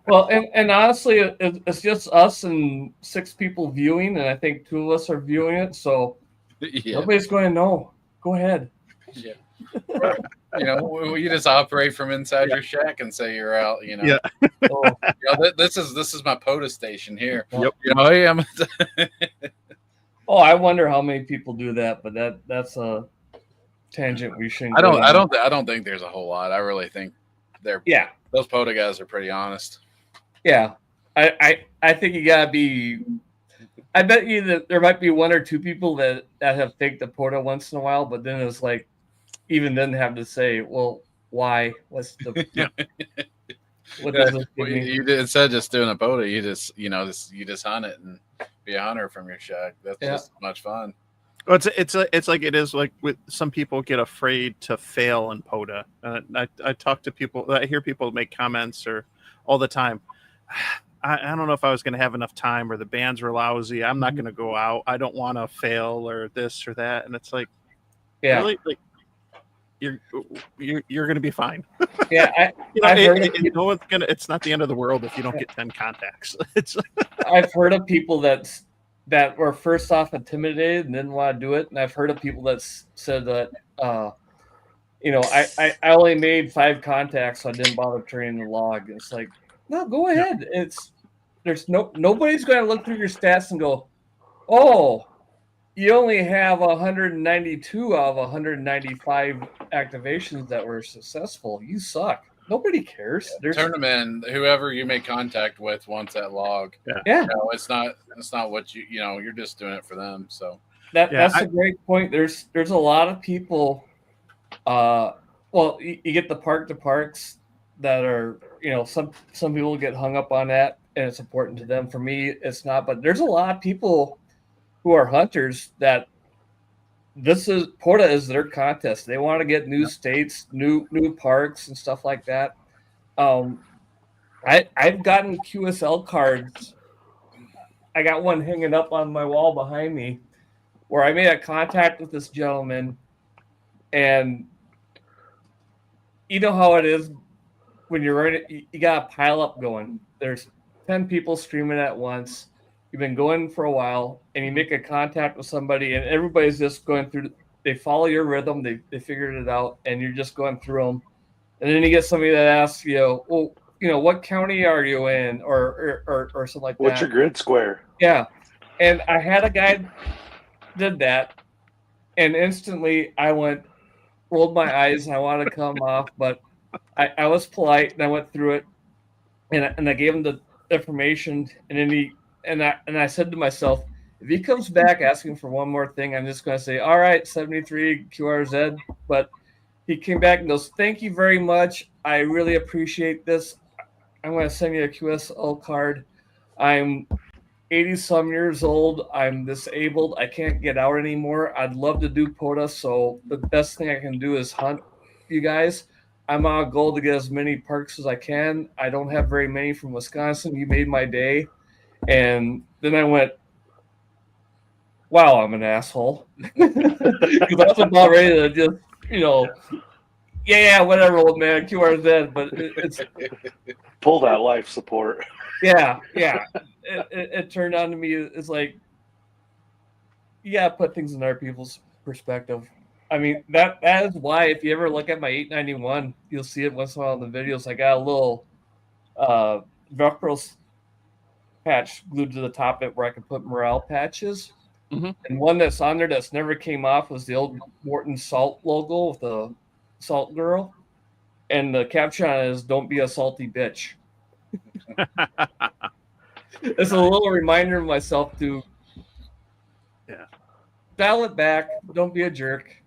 Well, and honestly, it's just us and 6 people viewing, and I think 2 of us are viewing it, so nobody's going to know. Go ahead. Yeah. You just operate from inside your shack and say you're out. Yeah. This is my POTA station here. Yep. Hey, I'm. I wonder how many people do that, but that's a tangent we shouldn't. I don't think there's a whole lot. I really think those POTA guys are pretty honest. Yeah, I think you gotta be. I bet you that there might be 1 or 2 people that have faked the POTA once in a while, but then it's like, even then have to say, well, why? What's the? What does this mean? You did, instead of just doing a POTA, you just you just hunt it and be a hunter from your shack. That's just much fun. Well, it's like it is like with some people get afraid to fail in POTA. I talk to people. I hear people make comments or all the time. I don't know if I was going to have enough time, or the bands were lousy. I'm not going to go out. I don't want to fail or this or that. And it's like, really, like you're going to be fine. Yeah, no one's gonna. It's not the end of the world if you don't get 10 contacts. I've heard of people that were first off intimidated and didn't want to do it, and I've heard of people that said that I only made 5 contacts, so I didn't bother training the log. It's like, no, go ahead. Nobody's going to look through your stats and go, oh, you only have 192 out of 195 activations that were successful. You suck. Nobody cares. Tournament, whoever you make contact with wants that log. Yeah. It's not what you're just doing it for them. So that's a great point. There's a lot of people. You get the park to parks that are, some people get hung up on that, and it's important to them. For me, it's not. But there's a lot of people who are hunters that POTA is their contest. They want to get new states, new parks, and stuff like that. I've gotten QSL cards. I got one hanging up on my wall behind me, where I made a contact with this gentleman, and you know how it is when you're running. You got a pile up going. There's 10 people streaming at once. You've been going for a while, and you make a contact with somebody, and everybody's just going through. They follow your rhythm. They figured it out, and you're just going through them. And then you get somebody that asks you, well, what county are you in, or something like that. What's your grid square? Yeah, and I had a guy did that, and instantly I rolled my eyes, and I wanted to come off, but I was polite, and I went through it, and I gave him the information, and then I said to myself, if he comes back asking for one more thing, I'm just going to say, all right, 73 QRZ. But he came back and goes, thank you very much. I really appreciate this. I'm going to send you a QSL card. I'm 80-some years old. I'm disabled. I can't get out anymore. I'd love to do POTA, so the best thing I can do is hunt you guys. I'm on a goal to get as many parks as I can. I don't have very many from Wisconsin. You made my day. And then I went, wow, I'm an asshole. Because I was about ready to just, Yeah, whatever, old man. QRZ, but it's Pull that life support. yeah. It turned on to me. It's like, you gotta put things in other people's perspective. I mean, that is why if you ever look at my 891, you'll see it once in a while in the videos. I got a little Velcro patch glued to the top of it where I can put morale patches. Mhm. And one that's on there that's never came off was the old Morton Salt logo with the Salt Girl. And the caption on it is, "Don't be a salty bitch." It's a little reminder of myself to dial it back. Don't be a jerk.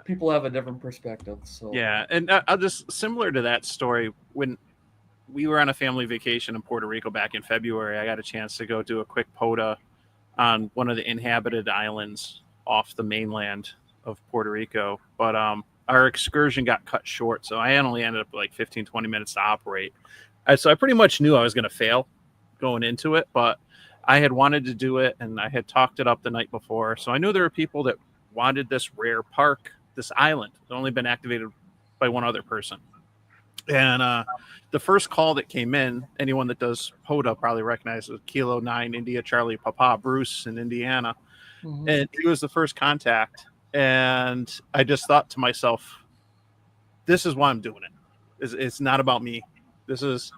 People have a different perspective. So Yeah, and I'll just similar to that story. When we were on a family vacation in Puerto Rico back in February, I got a chance to go do a quick POTA on one of the inhabited islands off the mainland of Puerto Rico. But our excursion got cut short, so I only ended up like 15, 20 minutes to operate. So I pretty much knew I was going to fail going into it, but I had wanted to do it, and I had talked it up the night before. So I knew there were people that wanted this rare park, this island. It's only been activated by one other person. And the first call that came in, anyone that does POTA probably recognizes Kilo 9 India Charlie Papa Bruce in Indiana. Mhm. And he was the first contact. And I just thought to myself, this is why I'm doing it. It's not about me. This is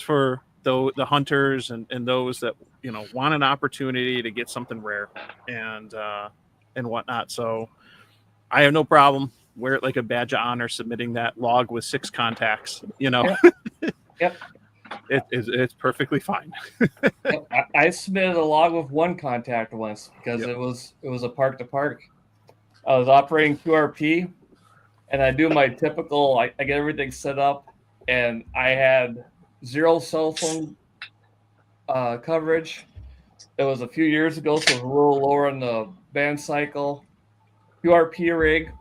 for the hunters and those that, you know, want an opportunity to get something rare and whatnot. So I have no problem. Wear it like a badge of honor, submitting that log with 6 contacts. You know, Yep. It's perfectly fine. I submitted a log with 1 contact once because it was a park to park. I was operating QRP, and I do my typical. I get everything set up, and I had 0 cell phone coverage. It was a few years ago, so it was a little lower on the band cycle. QRP rig.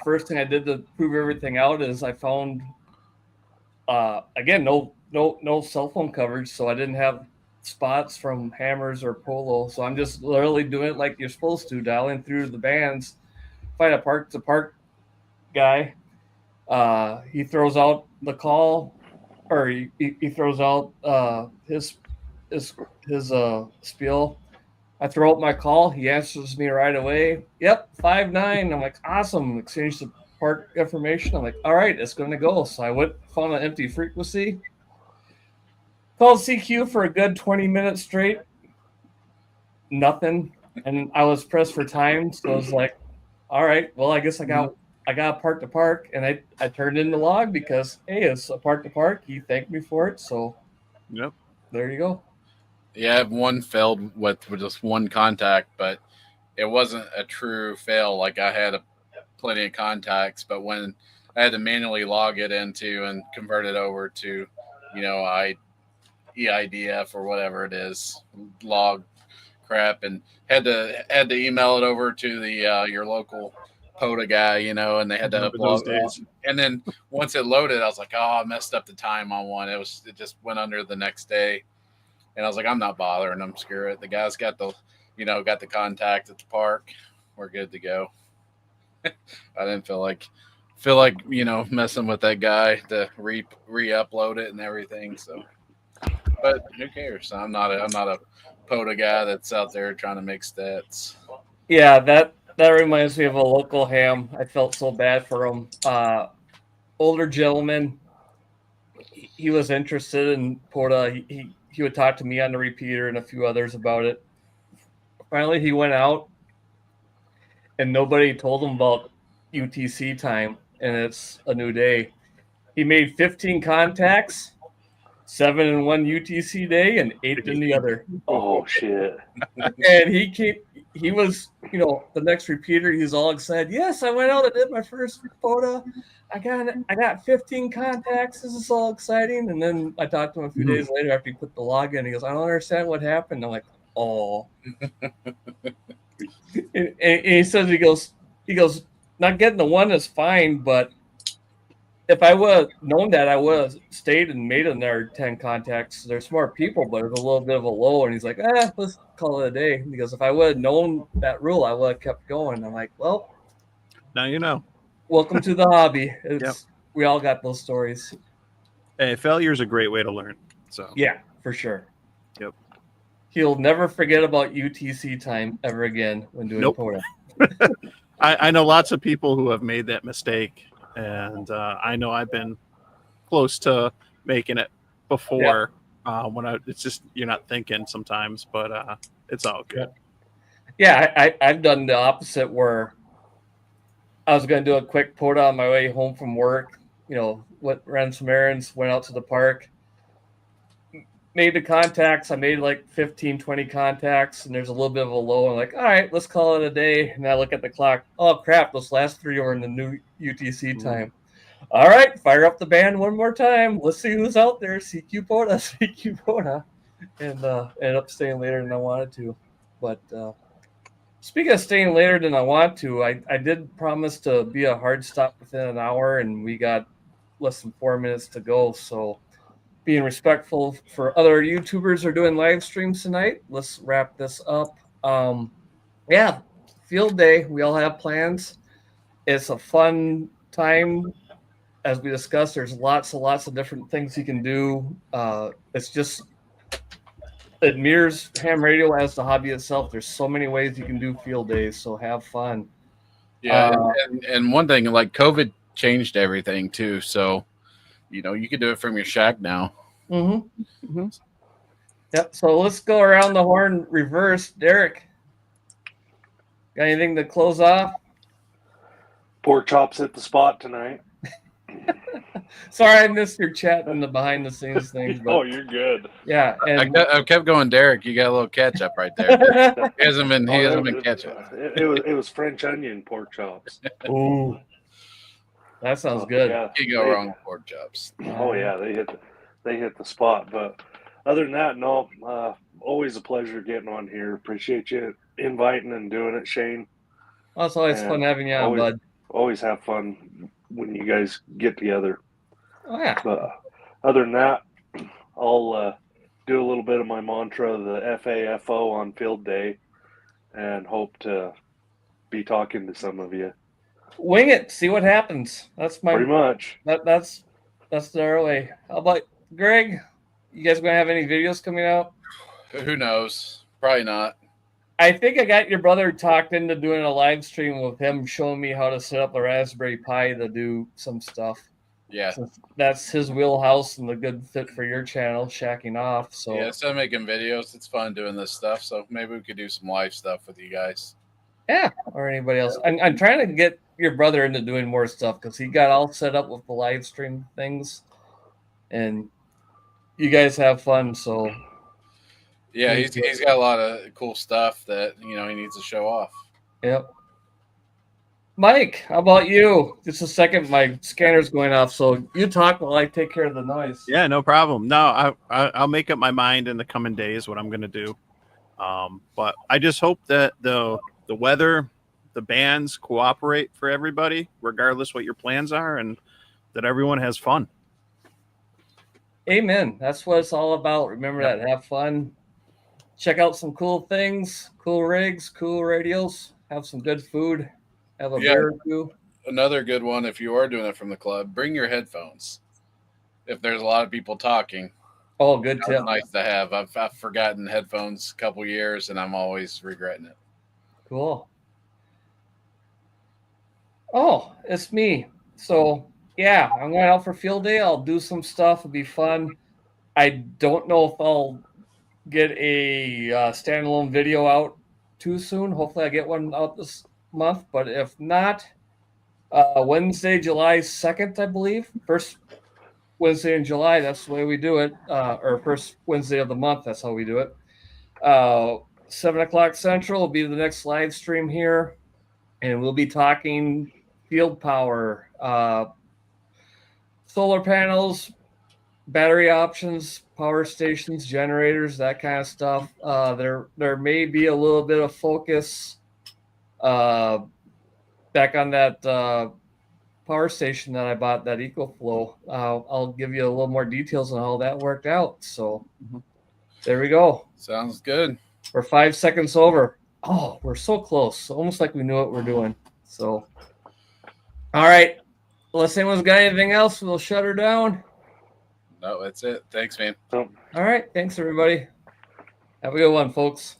First thing I did to prove everything out is I found again no cell phone coverage, so I didn't have spots from hammers or polo. So I'm just literally doing it like you're supposed to, dialing through the bands. Find a park to park guy. He throws out the call, or he throws out his spiel. I throw out my call. He answers me right away. Yep, 5'9". I'm like, awesome. Exchange the park information. I'm like, all right, it's going to go. So I found an empty frequency. Called CQ for a good 20 minutes straight. Nothing. And I was pressed for time. So I was like, all right, well, I guess I got park to park. And I turned in the log because, hey, it's a park to park. He thanked me for it. So Yep. there you go. Yeah, I have one failed with just 1 contact, but it wasn't a true fail. Like I had plenty of contacts, but when I had to manually log it into and convert it over to, you know, EIDF or whatever it is, log crap, and had to email it over to the your local POTA guy, you know, and they had to Remember those upload. days. And then once it loaded, I was like, oh, I messed up the time on one. It just went under the next day. And I was like, I'm not bothering them. Screw it. The guy's got the contact at the park. We're good to go. I didn't feel like you know, messing with that guy to re-upload it and everything. So, but who cares? I'm not a POTA guy that's out there trying to make stats. Yeah, that reminds me of a local ham. I felt so bad for him. Older gentleman. He was interested in POTA. He would talk to me on the repeater and a few others about it. Finally, he went out, and nobody told him about UTC time, and it's a new day. He made 15 contacts, 7 in one UTC day, and 8 in the other. Oh shit! And he was, you know, the next repeater. He's all excited. Yes, I went out and did my first POTA. I got 15 contacts. This is all exciting. And then I talked to him a few days later after he put the log in. He goes, I don't understand what happened. I'm like, oh. and he says, he goes, not getting the 1 is fine, but if I would have known that, I would have stayed and made another 10 contacts. There's more people, but it's a little bit of a low. And he's like, let's call it a day. Because if I would have known that rule, I would have kept going. I'm like, well, Now you know. welcome to the hobby. We all got those stories. Hey, failure is a great way to learn. So yeah, for sure. Yep. He'll never forget about UTC time ever again when doing POTA. I know lots of people who have made that mistake, and I know I've been close to making it before. When it's just you're not thinking sometimes, but it's all good. Yeah, I've done the opposite where I was going to do a quick POTA on my way home from work. Ran some errands, went out to the park, made the contacts. I made like 15, 20 contacts, and there's a little bit of a low. I'm like, all right, let's call it a day. And I look at the clock. Oh, crap, those last 3 are in the new UTC time. All right, fire up the band one more time. Let's see who's out there. CQ POTA, CQ POTA. And ended up staying later than I wanted to. But speaking of staying later than I want to, I did promise to be a hard stop within an hour, and we got less than 4 minutes to go. So being respectful for other YouTubers who are doing live streams tonight, let's wrap this up. Yeah, field day. We all have plans. It's a fun time. As we discussed, there's lots and lots of different things you can do. It mirrors ham radio as the hobby itself. There's so many ways you can do field days, so have fun. Yeah, and one thing, like COVID changed everything too. So, you can do it from your shack now. Mm-hmm. Yep. So let's go around the horn reverse. Derek, got anything to close off? Pork chops hit the spot tonight. Sorry, I missed your chat and the behind the scenes things. But, you're good. Yeah, and I kept going, Derek. You got a little catch up right there. He hasn't been catching. It was French onion pork chops. Ooh, that sounds good. Yeah, you go wrong with pork chops. Oh yeah, they hit the spot. But other than that, no. Always a pleasure getting on here. Appreciate you inviting and doing it, Shane. Well, it's always fun having you on, bud. Always have fun when you guys get together. Oh yeah. But other than that, I'll do a little bit of my mantra, the FAFO on field day, and hope to be talking to some of you. Wing it, see what happens. That's my pretty much. That's the way. How about Greg? You guys gonna have any videos coming out? Who knows? Probably not. I think I got your brother talked into doing a live stream with him showing me how to set up a Raspberry Pi to do some stuff. Yeah. Since that's his wheelhouse and a good fit for your channel, Shacking Off. So yeah, instead of making videos, it's fun doing this stuff. So maybe we could do some live stuff with you guys. Yeah, or anybody else. I'm trying to get your brother into doing more stuff because he got all set up with the live stream things, and you guys have fun. So yeah, he's got a lot of cool stuff that he needs to show off. Yep. Mike, how about you? Just a second, my scanner's going off, so you talk while I take care of the noise. Yeah, no problem. No, I'll make up my mind in the coming days what I'm going to do. But I just hope that the weather, the bands cooperate for everybody, regardless what your plans are, and that everyone has fun. Amen. That's what it's all about. Remember that. Have fun. Check out some cool things, cool rigs, cool radios. Have some good food. Have a beer or two. Another good one, if you are doing it from the club, bring your headphones. If there's a lot of people talking. Oh, good tip. Nice to have. I've forgotten headphones a couple years, and I'm always regretting it. Cool. Oh, it's me. So, yeah, I'm going out for field day. I'll do some stuff. It'll be fun. I don't know if I'll get a standalone video out too soon. Hopefully I get one out this month, but if not, Wednesday, July 2nd, I believe. First Wednesday in July, that's the way we do it. Or first Wednesday of the month, that's how we do it. 7 o'clock Central will be the next live stream here, and we'll be talking field power, solar panels, battery options, power stations, generators, that kind of stuff. There may be a little bit of focus back on that power station that I bought, that EcoFlow. I'll give you a little more details on how that worked out. So there we go. Sounds good. We're 5 seconds over. Oh, we're so close. Almost like we knew what we're doing. So All right. Unless anyone's got anything else, we'll shut her down. No, that's it. Thanks, man. So, All right. Thanks, everybody. Have a good one, folks.